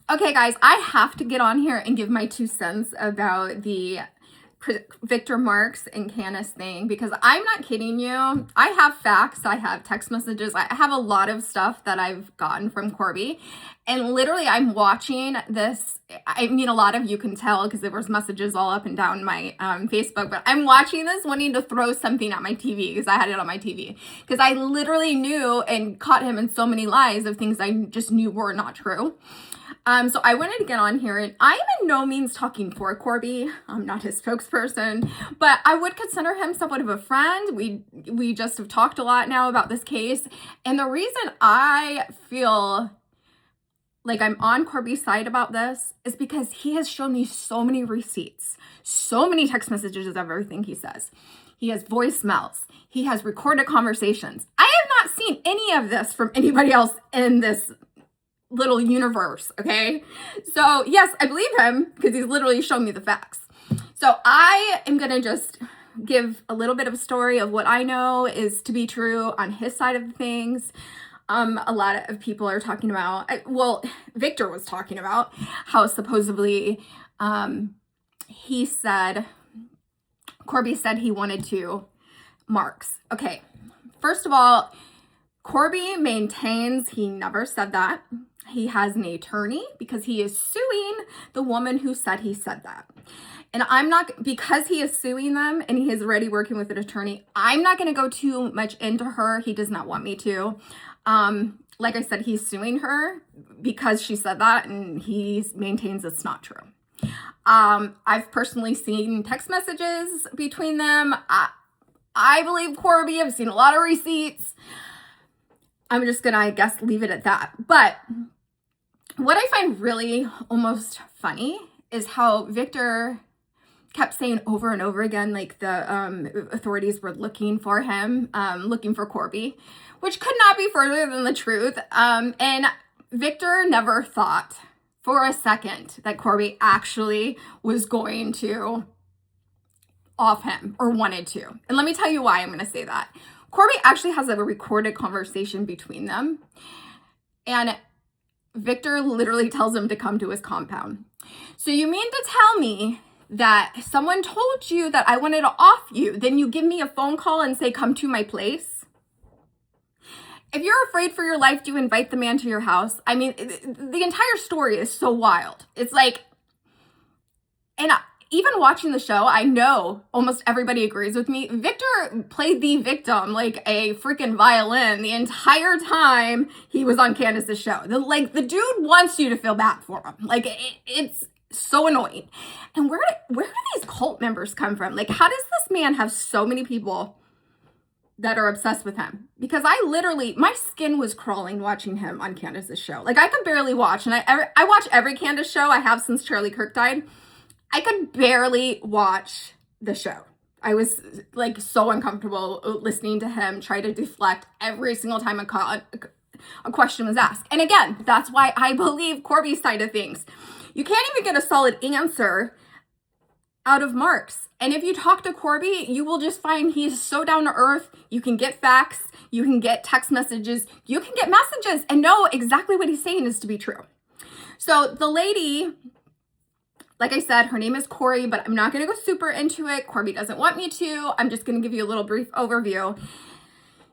Okay, guys, I have to get on here and give my 2 cents about the Victor Marx and Candace thing, because I'm not kidding you. I have facts, I have text messages, I have a lot of stuff that I've gotten from Corby. And literally, I'm watching this. I mean, a lot of you can tell because there was messages all up and down my Facebook, but I'm watching this wanting to throw something at my TV because I had it on my TV. Because I literally knew and caught him in so many lies of things I just knew were not true. So I wanted to get on here, and I am in no means talking for Corby. I'm not his spokesperson, but I would consider him somewhat of a friend. We just have talked a lot now about this case, and the reason I feel like I'm on Corby's side about this is because he has shown me so many receipts, so many text messages of everything he says. He has voicemails. He has recorded conversations. I have not seen any of this from anybody else in this little universe, okay? So yes, I believe him because he's literally shown me the facts. So I am gonna just give a little bit of a story of what I know is to be true on his side of things. A lot of people are talking about, Victor was talking about how supposedly Corby said he wanted to Marx. Okay, first of all, Corby maintains he never said that. He has an attorney because he is suing the woman who said he said that. And I'm not, because he is suing them and he is already working with an attorney, I'm not going to go too much into her. He does not want me to. Like I said, he's suing her because she said that, and he maintains it's not true. I've personally seen text messages between them. I believe Corby. I've seen a lot of receipts. I'm just gonna, I guess, leave it at that. But what I find really almost funny is how Victor kept saying over and over again, like the authorities were looking for him, looking for Corby, which could not be further than the truth. And Victor never thought for a second that Corby actually was going to off him or wanted to. And let me tell you why I'm going to say that. Corby actually has a recorded conversation between them, and Victor literally tells him to come to his compound. So you mean to tell me that someone told you that I wanted to off you, then you give me a phone call and say, come to my place? If you're afraid for your life, do you invite the man to your house? I mean, the entire story is so wild. It's like, and even watching the show, I know almost everybody agrees with me. Victor played the victim like a freaking violin the entire time he was on Candace's show. The dude wants you to feel bad for him. Like, it's so annoying. And where do these cult members come from? Like, how does this man have so many people that are obsessed with him? Because I literally, my skin was crawling watching him on Candace's show. Like, I could barely watch. And I watch every Candace show I have since Charlie Kirk died. I could barely watch the show. I was like so uncomfortable listening to him try to deflect every single time a question was asked. And again, that's why I believe Corby's side of things. You can't even get a solid answer out of Marx. And if you talk to Corby, you will just find he's so down to earth. You can get facts, you can get text messages, you can get messages and know exactly what he's saying is to be true. So the lady, like I said, her name is Corey, but I'm not going to go super into it. Corby doesn't want me to. I'm just going to give you a little brief overview.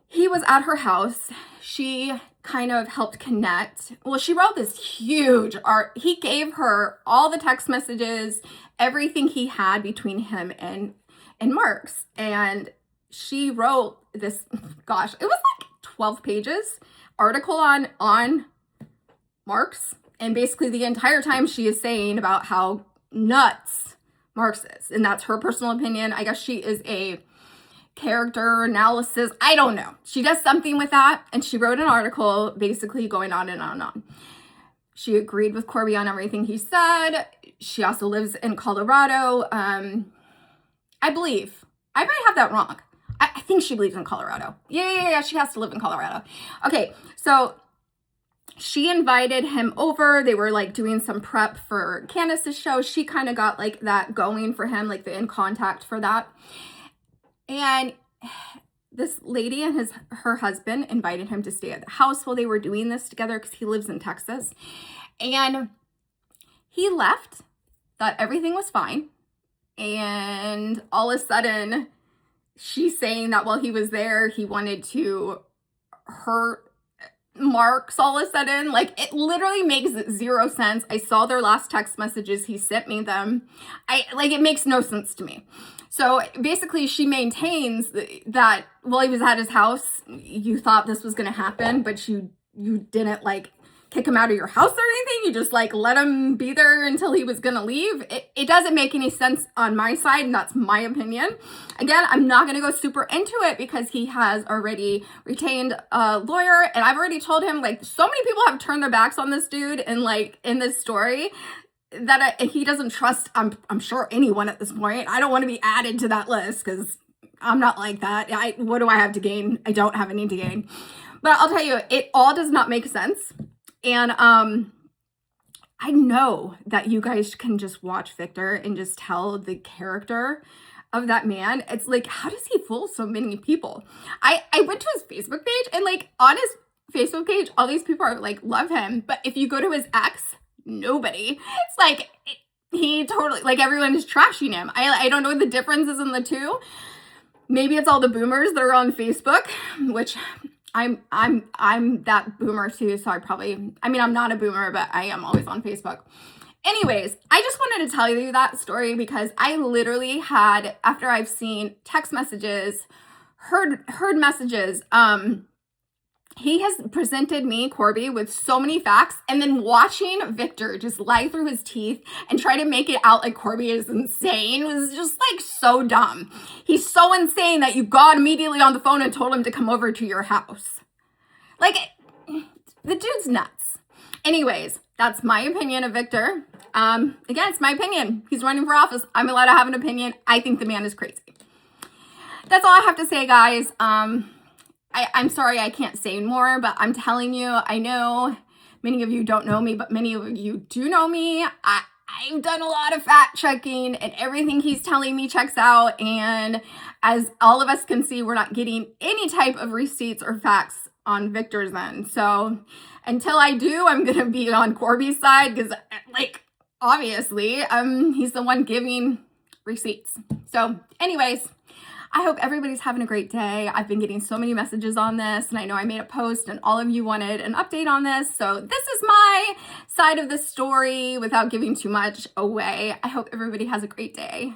He was at her house. She kind of helped connect. Well, she wrote this huge art. He gave her all the text messages, everything he had between him and Marx. And she wrote this, gosh, it was like 12 pages article on Marx. And basically the entire time she is saying about how nuts Marx is. And that's her personal opinion. I guess she is a character analysis. I don't know. She does something with that. And she wrote an article basically going on and on and on. She agreed with Corby on everything he said. She also lives in Colorado. I believe. I might have that wrong. I think she lives in Colorado. Yeah. She has to live in Colorado. Okay, so she invited him over. They were like doing some prep for Candace's show. She kind of got like that going for him, like the in contact for that. And this lady and her husband invited him to stay at the house while they were doing this together because he lives in Texas. And He left, thought everything was fine, and all of a sudden, she's saying that while he was there, he wanted to hurt Marx all of a sudden. Like, it literally makes zero sense. I saw their last text messages. He sent me them. It makes no sense to me. So basically, she maintains that while he was at his house, you thought this was going to happen, but you didn't like kick him out of your house or anything. You just like let him be there until he was going to leave. It doesn't make any sense on my side, and that's my opinion. Again, I'm not going to go super into it because he has already retained a lawyer, and I've already told him, like, so many people have turned their backs on this dude and like in this story that he doesn't trust, I'm sure, anyone at this point. I don't want to be added to that list because I'm not like that. What do I have to gain? I don't have any to gain. But I'll tell you, it all does not make sense. And I know that you guys can just watch Victor and just tell the character of that man. It's like, how does he fool so many people? I went to his Facebook page, and like on his Facebook page, all these people are like, love him. But if you go to his ex, nobody. It's like, he totally, like, everyone is trashing him. I don't know what the difference is in the two. Maybe it's all the boomers that are on Facebook, which I'm that boomer too, so I'm not a boomer, but I am always on Facebook. Anyways, I just wanted to tell you that story because I literally had, after I've seen text messages, heard messages, he has presented me, Corby, with so many facts, and then watching Victor just lie through his teeth and try to make it out like Corby is insane was just like so dumb. He's so insane that you got immediately on the phone and told him to come over to your house. Like, the dude's nuts. Anyways, that's my opinion of Victor. Again, it's my opinion. He's running for office. I'm allowed to have an opinion. I think the man is crazy. That's all I have to say, guys. I'm sorry I can't say more, but I'm telling you, I know many of you don't know me, but many of you do know me. I've done a lot of fact checking, and everything he's telling me checks out. And as all of us can see, we're not getting any type of receipts or facts on Victor's end. So until I do, I'm going to be on Corby's side because, like, obviously, he's the one giving receipts. So anyways, I hope everybody's having a great day. I've been getting so many messages on this, and I know I made a post and all of you wanted an update on this. So this is my side of the story without giving too much away. I hope everybody has a great day.